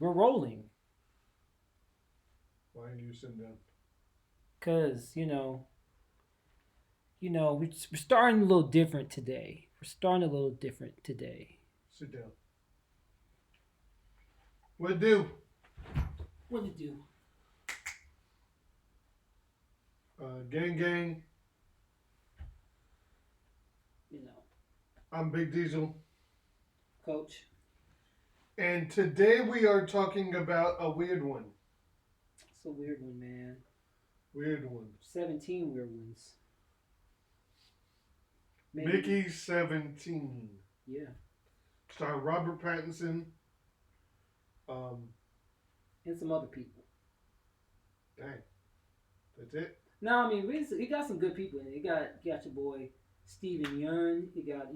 We're rolling. Why are you sitting down? Cause we're starting a little different today. We're starting a little different today. Sit down. What do? What to do? Gang gang. You know, I'm Big Diesel. Coach. And today we are talking about a weird one. It's a weird one, man. Weird one. 17 weird ones. Maybe. Mickey 17. Yeah. Starring Robert Pattinson. And some other people. Dang. That's it? No, I mean we got some good people in it. You got your boy Steven Yeun. You got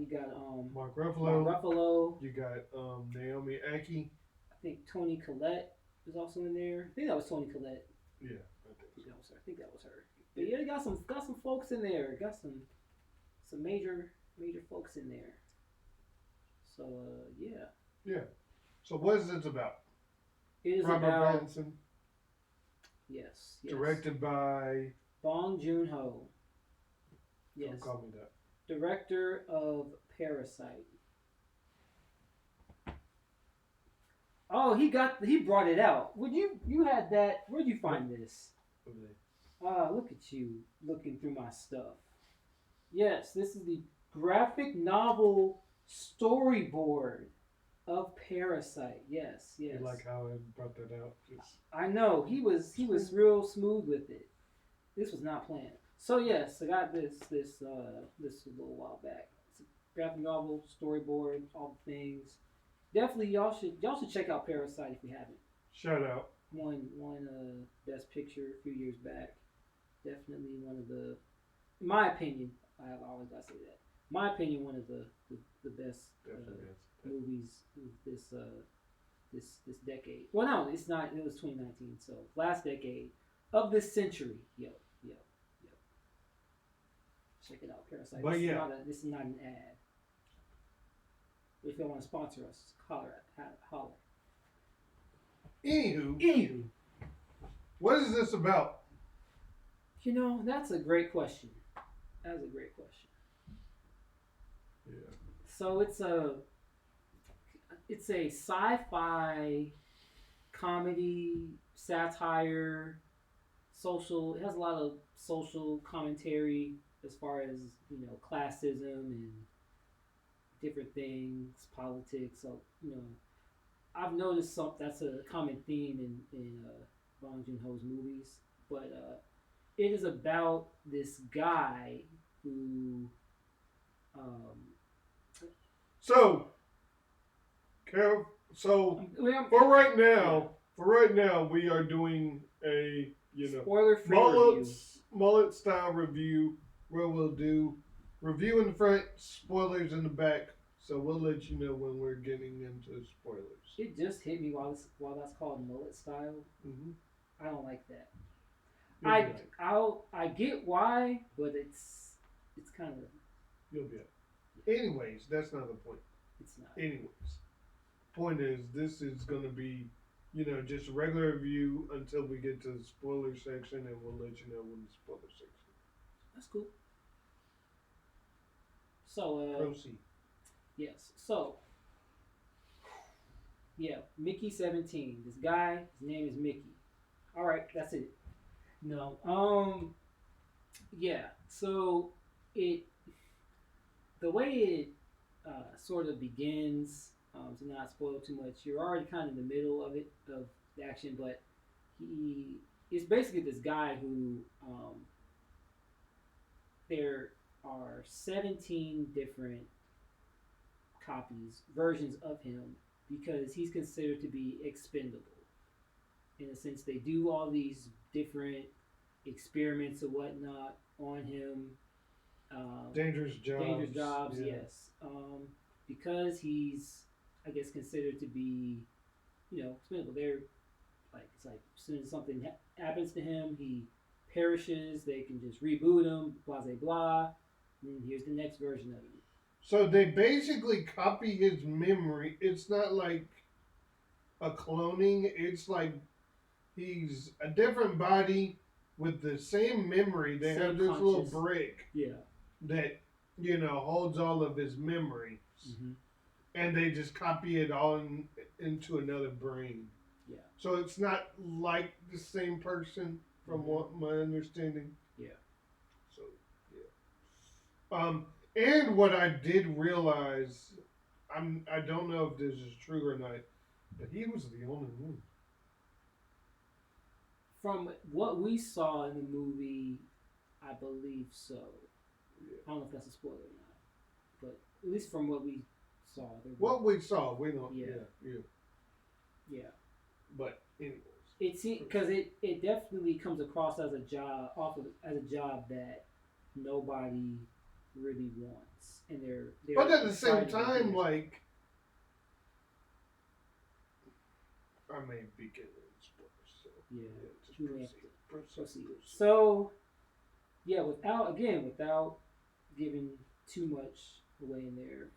Mark Ruffalo. Mark Ruffalo. You got Naomi Aki. I think Toni Collette was also in there. I think that was Toni Collette. Yeah, I think that was her. But yeah, you got some folks in there. Got some major folks in there. So yeah. Yeah. So what is this about? It is Robert about Pattinson. yes. Directed by Bong Joon-ho. Yes. Don't call me that. Director of Parasite. Oh, he brought it out. Would you had that? Where'd you find this? Look at you looking through my stuff. Yes, this is the graphic novel storyboard of Parasite. Yes. You like how I brought that out? I know he was real smooth with it. This was not planned. So yes, I got this a little while back. It's a graphic novel storyboard, all the things. Definitely, y'all should check out Parasite if you haven't. Shout out. One best picture a few years back. Definitely one of the, in my opinion, I always gotta say that. In my opinion, one of the best movies of this decade. Well, no, it's not. It was 2019, so last decade of this century. Yo. Check it out, Parasite. But this is not an ad. If you want to sponsor us, holler. Anywho, what is this about? That's a great question. Yeah. So it's a sci-fi comedy satire social. It has a lot of social commentary as far as classism and different things, politics. So I've noticed that's a common theme in Bong Joon-ho's movies, but it is about this guy who. So, Carol. So for right now, we are doing a spoiler-free mullet style review where we'll do review in the front, spoilers in the back. So we'll let you know when we're getting into spoilers. It just hit me while that's called mullet style. Mm-hmm. I don't like that. I get why, but it's kind of. You'll get it. Anyways, that's not the point. It's not. Anyways, point is this is gonna be, just a regular review until we get to the spoiler section, and we'll let you know when the spoiler section. That's cool. So proceed. Yes. So yeah, Mickey 17. This guy, his name is Mickey. All right, that's it. No. Yeah. So the way it sort of begins, to not spoil too much, you're already kind of in the middle of the action, but he is basically this guy who there are 17 different versions of him, because he's considered to be expendable. In a sense, they do all these different experiments and whatnot on him. Dangerous jobs. Yeah. Yes. Because he's, I guess, considered to be, expendable. They're it's like as soon as something happens to him, he perishes. They can just reboot him. Blah blah blah. And here's the next version of him. So they basically copy his memory. It's not like a cloning. It's like he's a different body with the same memory. They have this little brick that, holds all of his memories. Mm-hmm. And they just copy it all into another brain. Yeah. So it's not like the same person, from what my understanding. Yeah. So, yeah. And what I did realize, I don't know if this is true or not, but he was the only one. From what we saw in the movie, I believe so. Yeah. I don't know if that's a spoiler or not, but at least from what we saw. We don't. Yeah. Yeah. But anyways, because it definitely comes across as a job that nobody really wants, and they're but at the same time, like, I may be getting spoilers, so just proceed. So yeah, without giving too much away in there.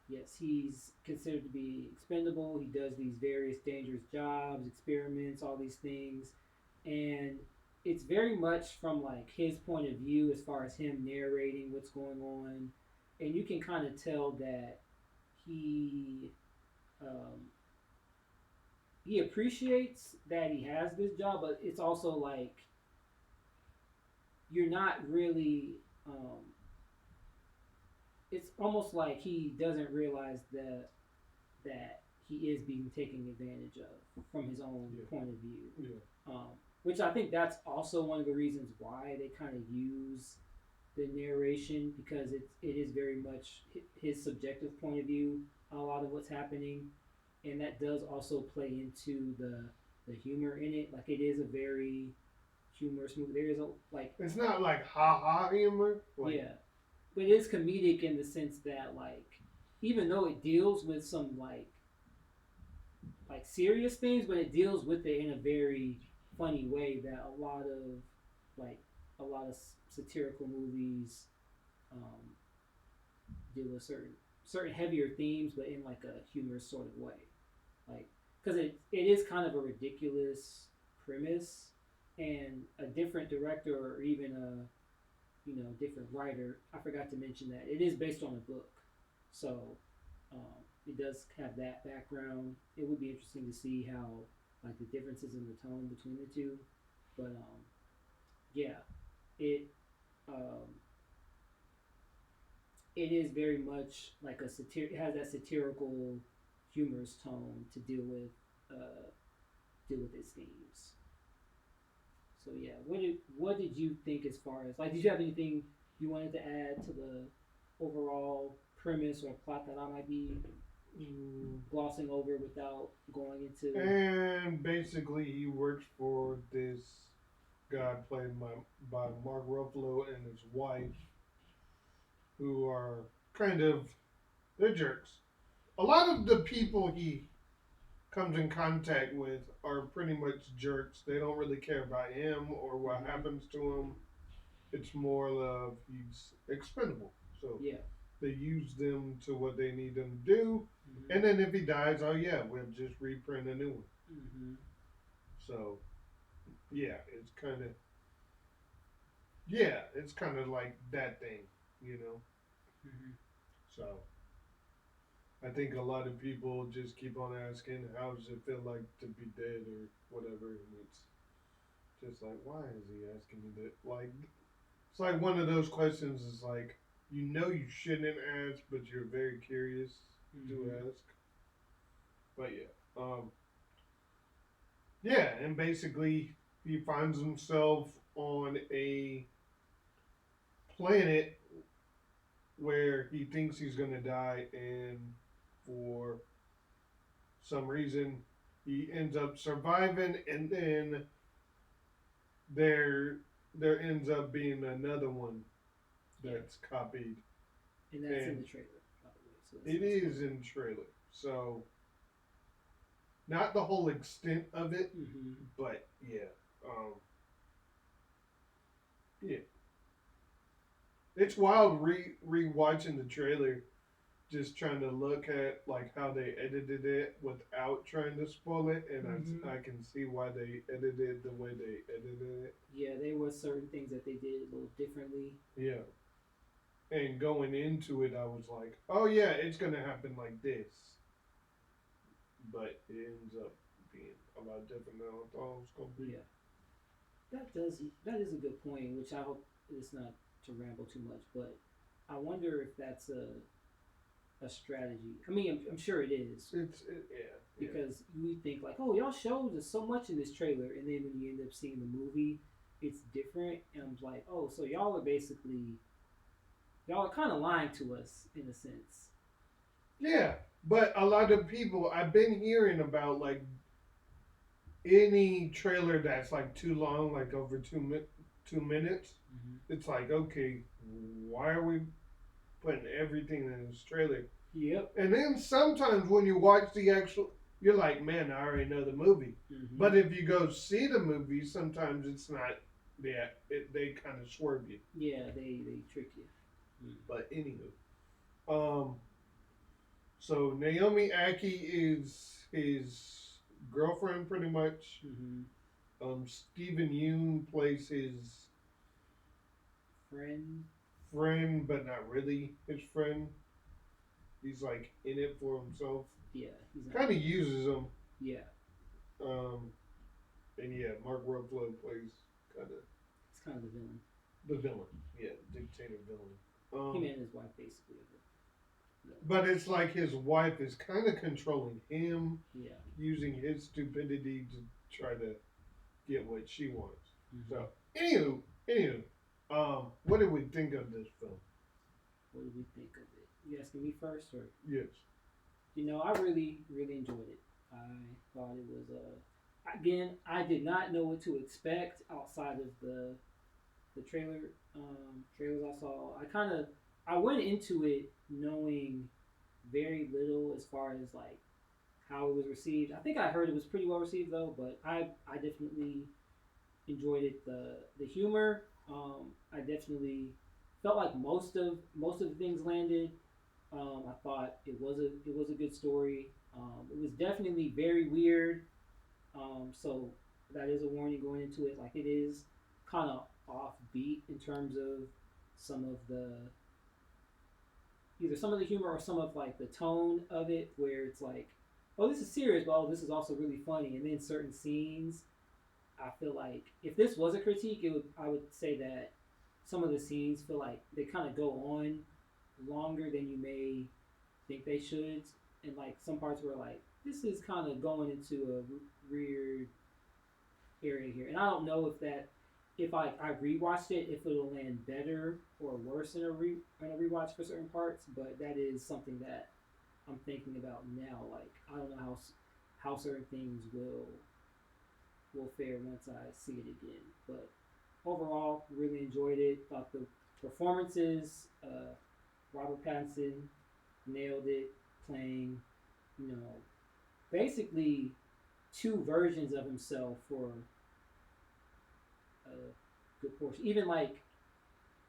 Yes, he's considered to be expendable. He does these various dangerous jobs, experiments, all these things, and it's very much from like his point of view as far as him narrating what's going on, and you can kind of tell that he he appreciates that he has this job, but it's also like you're not really. It's almost like he doesn't realize that he is being taken advantage of from his own point of view. Yeah. Which I think that's also one of the reasons why they kind of use the narration, because it is very much his subjective point of view on a lot of what's happening, and that does also play into the humor in it. Like, it is a very humorous movie. There is it's not like ha humor. Yeah. But it is comedic in the sense that, like, even though it deals with some like serious things, but it deals with it in a very funny way that a lot of satirical movies deal with certain heavier themes, but in like a humorous sort of way, like, because it is kind of a ridiculous premise, and a different director or even a different writer. I forgot to mention that it is based on a book, so it does have that background. It would be interesting to see how, like, the differences in the tone between the two, but yeah, it it is very much like it has that satirical, humorous tone to deal with its themes. So yeah, what did you think as far as, like, did you have anything you wanted to add to the overall premise or plot that I might be glossing over without going into? And basically, he works for this guy played by Mark Ruffalo and his wife, who are they're jerks. A lot of the people he comes in contact with are pretty much jerks. They don't really care about him or what happens to him. It's more of he's expendable. So they use them to what they need them to do. And then if he dies, we'll just reprint a new one. So, it's kind of like that thing, So, I think a lot of people just keep on asking, how does it feel like to be dead or whatever, and it's just like, why is he asking me that? Like, it's like one of those questions is like, you shouldn't ask, but you're very curious to ask. But and basically he finds himself on a planet where he thinks he's going to die, and for some reason he ends up surviving, and then there ends up being another one that's copied. And that's in the trailer, by the way. So it is in the trailer. So, not the whole extent of it, but it's wild re-watching the trailer just trying to look at like how they edited it without trying to spoil it, and I can see why they edited it the way they edited it. Yeah, there were certain things that they did a little differently. Yeah. And going into it, I was like, oh yeah, it's gonna happen like this, but it ends up being a lot different than I thought it was gonna be. Yeah, that is a good point. Which I hope it's not to ramble too much, but I wonder if that's a strategy. I mean, I'm sure it is. Yeah. Because we think like, oh, y'all showed us so much in this trailer, and then when you end up seeing the movie, it's different. And I'm like, oh, so y'all are kind of lying to us in a sense. Yeah, but a lot of people I've been hearing about like any trailer that's like too long, like over 2 minutes. It's like, okay, why are we putting everything in this trailer? Yep. And then sometimes when you watch the actual, you're like, man, I already know the movie. But if you go see the movie, sometimes it's not. Yeah, they kind of swerve you. Yeah, they trick you. But anywho, so Naomi Aki is his girlfriend, pretty much. Stephen Yeun plays his friend, but not really his friend. He's like in it for himself. Yeah, he's kind of uses him. Yeah. And yeah, Mark Ruffalo plays kind of. It's kind of the villain. The villain, yeah, dictator villain. Him and his wife basically. But it's like his wife is kind of controlling him. Yeah. Using his stupidity to try to get what she wants. So, anywho, what did we think of this film? What did we think of it? You asking me first, or? Yes. You know, I really, really enjoyed it. I thought it was again, I did not know what to expect outside of the trailers I saw. I went into it knowing very little as far as like how it was received. I think I heard it was pretty well received though, but I definitely enjoyed it. The humor, I definitely felt like most of the things landed. I thought it was a good story. It was definitely very weird. So that is a warning going into it. Like it is kind of offbeat in terms of either some of the humor or some of like the tone of it, where it's like, oh, this is serious, but oh, this is also really funny. And then certain scenes, I feel like if this was a critique, I would say that some of the scenes feel like they kind of go on longer than you may think they should, and like some parts were like, this is kind of going into a weird area here, and I don't know if I rewatched it, if it'll land better or worse in a rewatch for certain parts, but that is something that I'm thinking about now. Like I don't know how certain things will fare once I see it again, but overall, really enjoyed it. Thought the performances, Robert Pattinson nailed it, playing, basically two versions of himself for a good portion. Even like,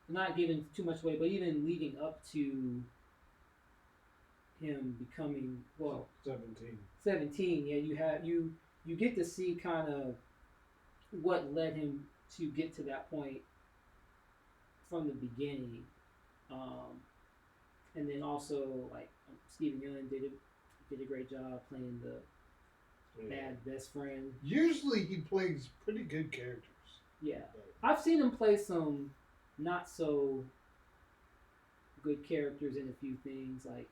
not giving too much away, but even leading up to him becoming 17. Yeah, you get to see kind of what led him to get to that point from the beginning, and then also like Stephen Yeun did a great job playing the bad best friend. Usually he plays pretty good characters. Yeah, I've seen him play some not so good characters in a few things. Like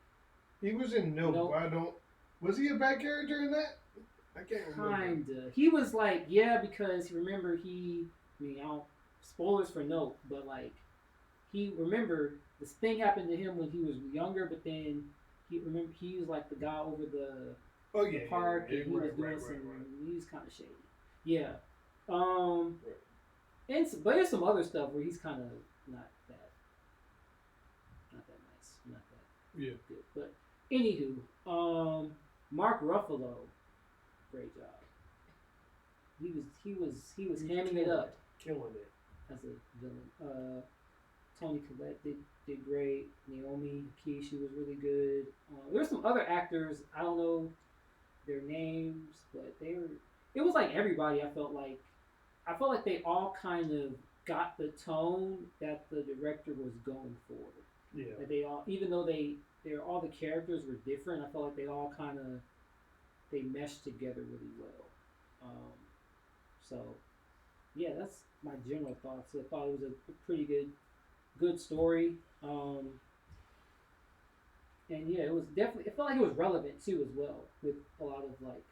he was in Nope. Was he a bad character in that? I can't remember. Kinda. He was like, because remember spoilers for Nope, but like remember this thing happened to him when he was younger, but then he was like the guy over the park, and he was doing he was kind of shady. Yeah. But there's some other stuff where he's kind of not that nice, not that good. But anywho, Mark Ruffalo, great job. He was hamming it up, killing it as a villain. Toni Collette did great. Naomi Kishi was really good. There were some other actors. I don't know their names, but they were. It was like everybody. I felt like they all kind of got the tone that the director was going for. Yeah. Like they all, even though they're all the characters were different, I felt like they all kind of they meshed together really well. So yeah, that's my general thoughts. I thought it was a pretty good story. And yeah, it was definitely. It felt like it was relevant too as well with a lot of like.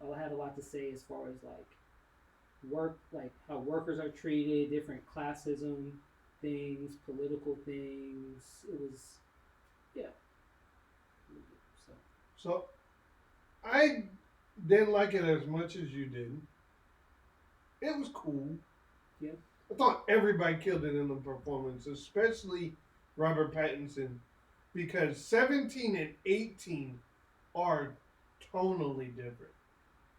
I had a lot to say as far as like work, like how workers are treated, different classism things, political things. It was, yeah. So So I didn't like it as much as you did. It was cool. yeah, I thought everybody killed it in the performance, especially Robert Pattinson, because 17 and 18 are tonally different.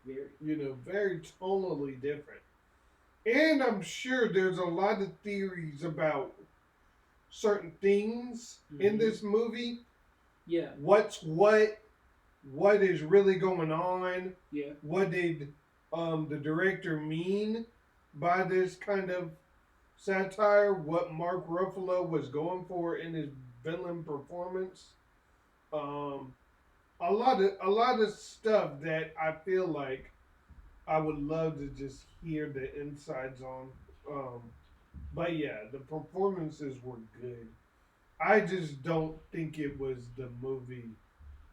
very. Very tonally different. And I'm sure there's a lot of theories about certain things in this movie. Yeah. What's what is really going on? Yeah. What did the director mean by this kind of satire? What Mark Ruffalo was going for in his villain performance? A lot of stuff that I feel like I would love to just hear the insides on. But yeah, the performances were good. I just don't think it was the movie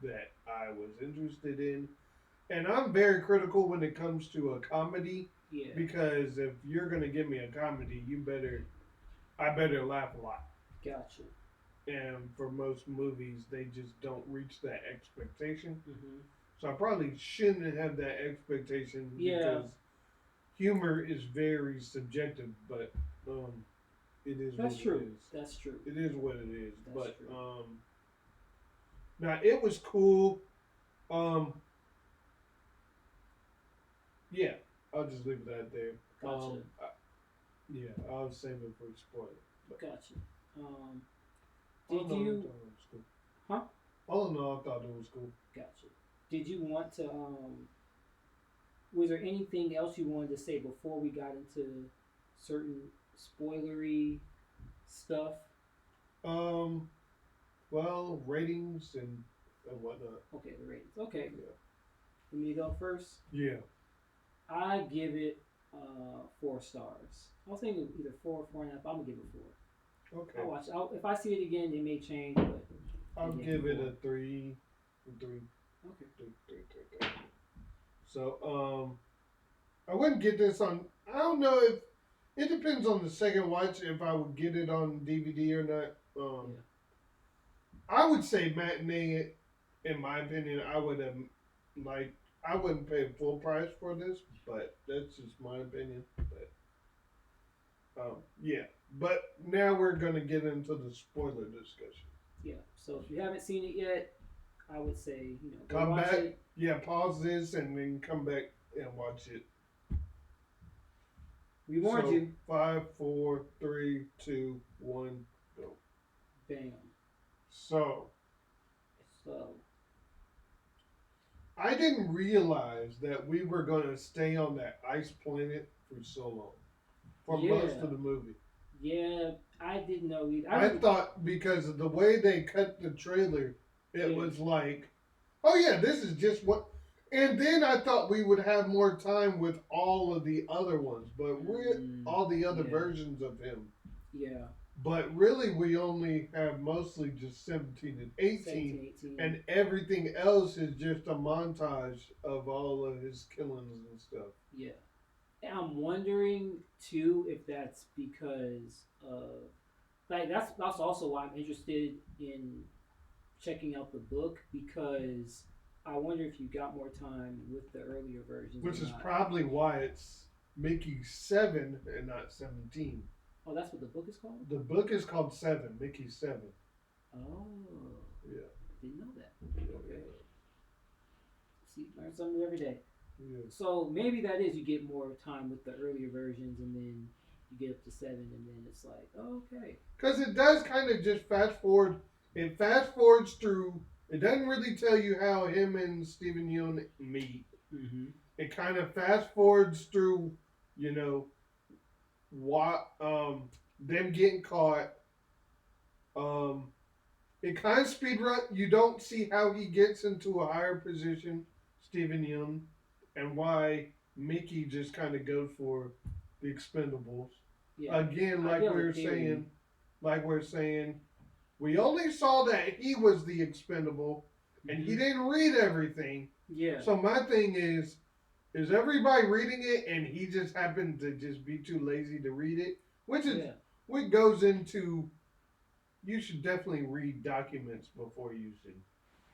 that I was interested in. And I'm very critical when it comes to a comedy. Yeah. Because if you're gonna give me a comedy, I better laugh a lot. Gotcha. And for most movies, they just don't reach that expectation. Mm-hmm. So I probably shouldn't have that expectation because humor is very subjective. But it is That's what true. it is. That's true. It is what it is. That's but true. now it was cool. Yeah, I'll just leave that there. Gotcha. Yeah, I'll save it for spoiler. Gotcha. Did you? Huh? All in all, I thought it was cool. Gotcha. Did you want to? Was there anything else you wanted to say before we got into certain spoilery stuff? Well, ratings and whatnot. Okay, the ratings. Okay. Yeah. Let me go first. Yeah. I give it 4 stars. I was thinking either 4 or 4.5. I'm gonna give it 4. Okay. I'll watch it. If I see it again, it may change, but I'll give it a 3. 3. Okay. 3. So I wouldn't get this on. I don't know if it depends on the second watch if I would get it on DVD or not. Yeah. I would say matinee. In my opinion, I would have I wouldn't pay full price for this, but that's just my opinion. But yeah. But now we're gonna get into the spoiler discussion. Yeah. So if you haven't seen it yet, I would say go come watch back. it. Yeah, pause this and then come back and watch it. We warned you. 5, 4, 3, 2, 1, go. Bam. So So. I didn't realize that we were going to stay on that ice planet for so long. For most of the movie. Yeah, I didn't know either. I thought because of the way they cut the trailer, it was like, oh yeah, this is just what. And then I thought we would have more time with all of the other ones, but all the other versions of him. Yeah. But really, we only have mostly just 17 and 18, and everything else is just a montage of all of his killings and stuff. Yeah. And I'm wondering, too, if that's because of... Like, that's also why I'm interested in checking out the book, because I wonder if you got more time with the earlier versions. Which is probably why it's Mickey 7 and not 17. Oh, that's what the book is called? The book is called 7, Mickey 7. Oh. Yeah. Didn't know that. Yeah. Okay. See, learn something new every day. Yeah. So maybe that is you get more time with the earlier versions, and then you get up to 7, and then it's like, oh, okay. Because it does kind of just fast forward. It fast forwards through. It doesn't really tell you how him and Steven Yeun meet. Mm-hmm. It kind of fast forwards through, you know, what them getting caught. It kind of speed run. You don't see how he gets into a higher position, Steven Yeun, and why Mickey just kind of goes for the Expendables. Yeah. Again, like we're saying, we only saw that he was the expendable, and he didn't read everything. Yeah. So my thing is everybody reading it, and he just happened to just be too lazy to read it, which is what goes into. You should definitely read documents before you should.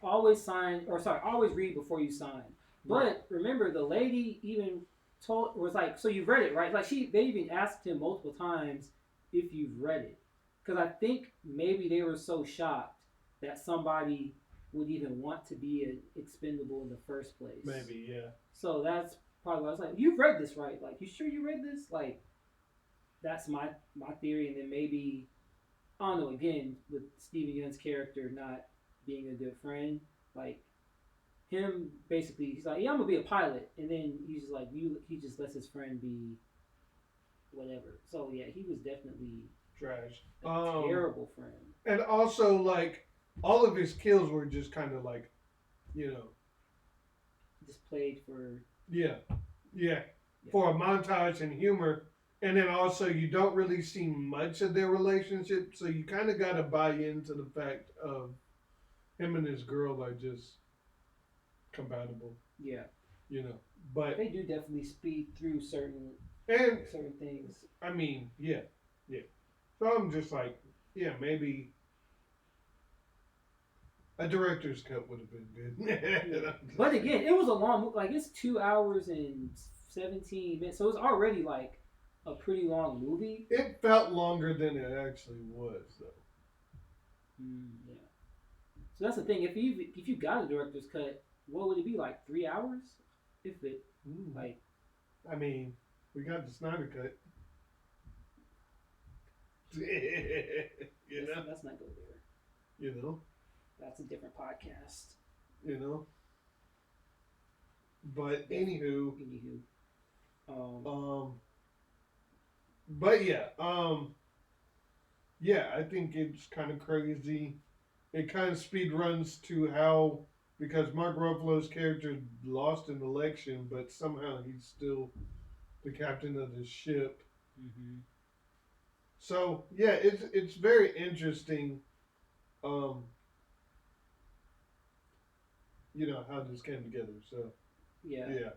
Always read before you sign. But remember, the lady even was like, so you've read it, right? Like they even asked him multiple times if you've read it, because I think maybe they were so shocked that somebody would even want to be an expendable in the first place. Maybe, yeah. So that's probably why I was like, you've read this, right? Like, you sure you read this? Like, that's my theory, and then maybe, I don't know, again, with Steven Yeun's character not being a good friend, like, him basically, he's like, yeah, I'm gonna be a pilot, and then he's just like, he just lets his friend be whatever. So yeah, he was definitely trash, a terrible friend. And also, like, all of his kills were just kind of like, just played for for a montage and humor. And then also, you don't really see much of their relationship, so you kind of got to buy into the fact of him and his girl are just compatible. Yeah. But they do definitely speed through certain things. I mean, yeah. So I'm just like, maybe a director's cut would have been good. But again, it was a long movie. Like, it's 2 hours and 17 minutes, so it's already like a pretty long movie. It felt longer than it actually was, though. Yeah. So that's the thing. If you got a director's cut, what would it be, like 3 hours? If it like. I mean, we got the Snyder cut. Let's not go there. That's a different podcast. But anywho. But I think it's kind of crazy. It kind of speed runs to how, because Mark Ruffalo's character lost an election, but somehow he's still the captain of the ship. Mm-hmm. So it's very interesting. How this came together. So yeah.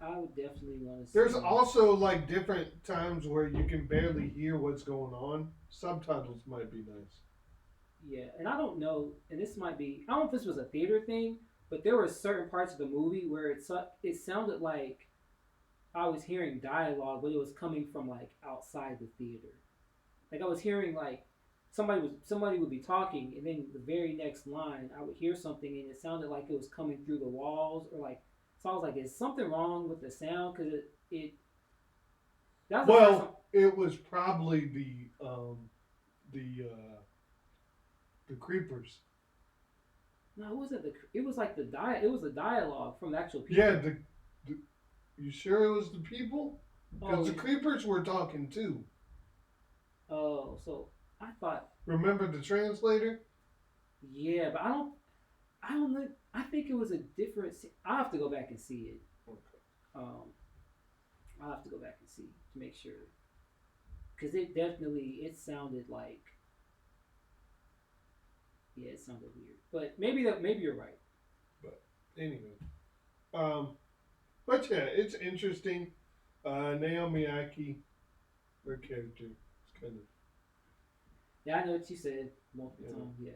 I would definitely want to see. There's also like different times where you can barely hear what's going on. Subtitles might be nice. Yeah, and I don't know, and this might be, I don't know if this was a theater thing, but there were certain parts of the movie where it sounded like I was hearing dialogue, but it was coming from like outside the theater. Like, I was hearing like somebody would be talking, and then the very next line I would hear something, and it sounded like it was coming through the walls, or like, so I was like, is something wrong with the sound? Because it was probably the creepers. No, it wasn't it was like it was the dialogue from the actual people. Yeah, you sure it was the people? Because the creepers were talking too. Oh, so I thought. Remember the translator? Yeah, but I don't know. I think it was a different. I'll have to go back and see it. Okay. I'll have to go back and see to make sure. Because it sounded like. Yeah, it sounded weird, but maybe you're right. But anyway, but yeah, it's interesting. Naomi Aki, her character, is kind of. Yeah, I know what you said multiple times. Yeah.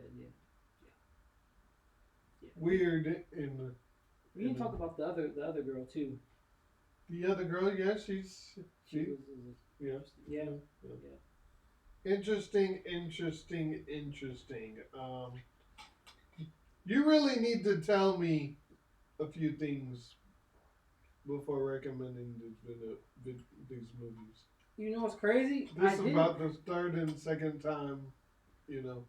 Weird in the. We didn't talk about the other girl too. The other girl, yeah, she was. Yeah. Interesting. You really need to tell me a few things before recommending these movies. You know what's crazy? This is about the third and second time, you know.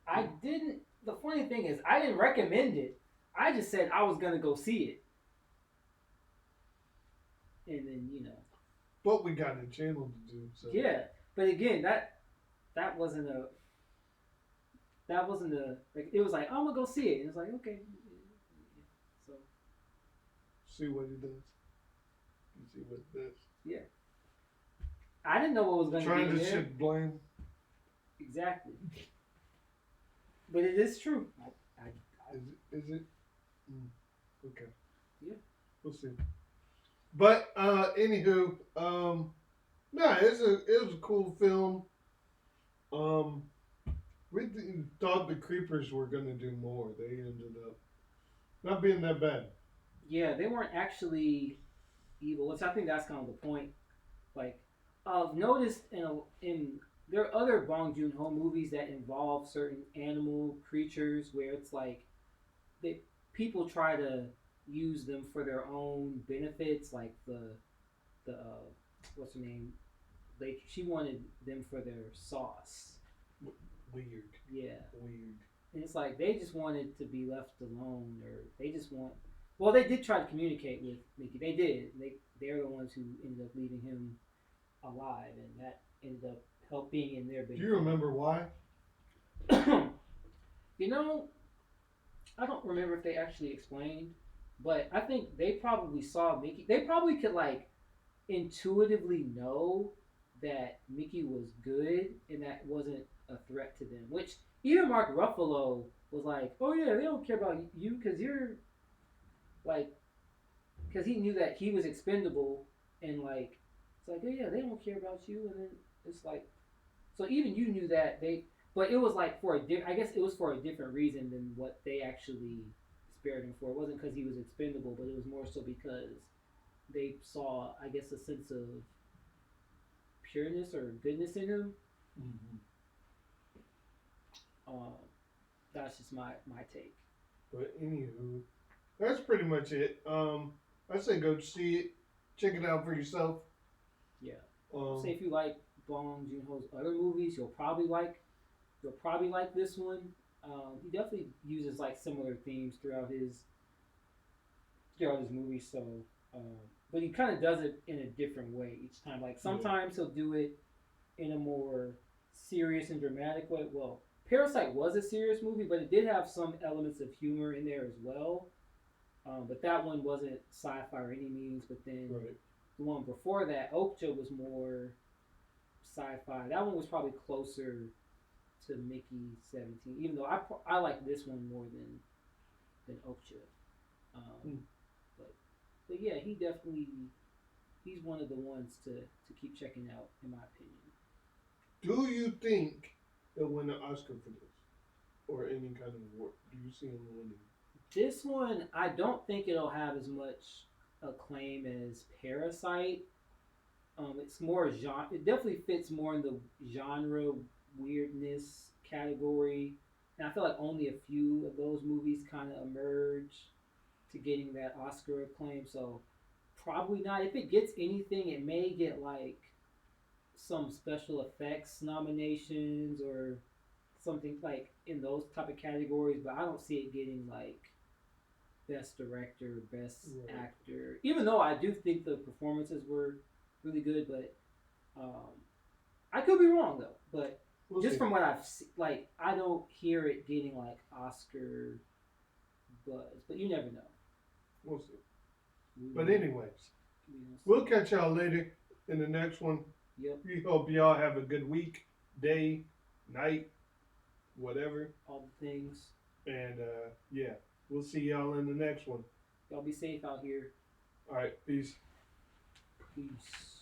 I didn't. The funny thing is, I didn't recommend it. I just said I was gonna go see it, and then But we got a channel to do. So yeah. But again, that wasn't a like it was like I'm gonna go see it. And it's like okay, so see what he does. You see what it does. Yeah. I didn't know what was going to be Trying to there. shift blame. Exactly. But it is true. Is it? Okay. Yeah. We'll see. But anywho, no, it was a cool film. We thought the Creepers were gonna do more. They ended up not being that bad. Yeah, they weren't actually evil, which I think that's kind of the point. Like, I've noticed in there are other Bong Joon-ho movies that involve certain animal creatures where it's like people try to use them for their own benefits. Like the what's her name? She wanted them for their sauce. Weird. Yeah. Weird. And it's like they just wanted to be left alone, or they just want. Well, they did try to communicate with Mickey. They did. They're the ones who ended up leaving him alive, and that ended up helping in their benefit. Do you remember why? I don't remember if they actually explained, but I think they probably saw Mickey. They probably could like intuitively know that Mickey was good and that wasn't a threat to them. Which even Mark Ruffalo was like, "Oh yeah, they don't care about you because you're like," because he knew that he was expendable, and like it's like, "Oh yeah, they don't care about you," and then it's like, so even you knew that they, but it was like I guess it was for a different reason than what they actually spared him for. It wasn't because he was expendable, but it was more so because they saw, I guess, a sense of pureness or goodness in him. Mm-hmm. That's just my take. But anywho, that's pretty much it. I say go see it, check it out for yourself. Yeah. Say if you like Bong Joon-ho's other movies, you'll probably like this one. He definitely uses like similar themes throughout his movies. So, but he kind of does it in a different way each time. Like sometimes he'll do it in a more serious and dramatic way. Well, Parasite was a serious movie, but it did have some elements of humor in there as well. But that one wasn't sci-fi or any means. But then the one before that, Okja, was more sci-fi. That one was probably closer to Mickey 17, even though I like this one more than Okja. But yeah, he's one of the ones to keep checking out, in my opinion. Do you think he'll win an Oscar for this, or any kind of award? Do you see him winning? This one, I don't think it'll have as much acclaim as Parasite. It's more genre. It definitely fits more in the genre weirdness category, and I feel like only a few of those movies kind of emerge to getting that Oscar acclaim. So probably not. If it gets anything, it may get like some special effects nominations or something like in those type of categories. But I don't see it getting like best director, best actor. Even though I do think the performances were really good, but I could be wrong though. But just from what I've seen, like I don't hear it getting like Oscar buzz. But you never know. We'll see. But anyways, we'll catch y'all later in the next one. Yep. We hope y'all have a good week, day, night, whatever. All the things. And yeah, we'll see y'all in the next one. Y'all be safe out here. All right, peace. Peace.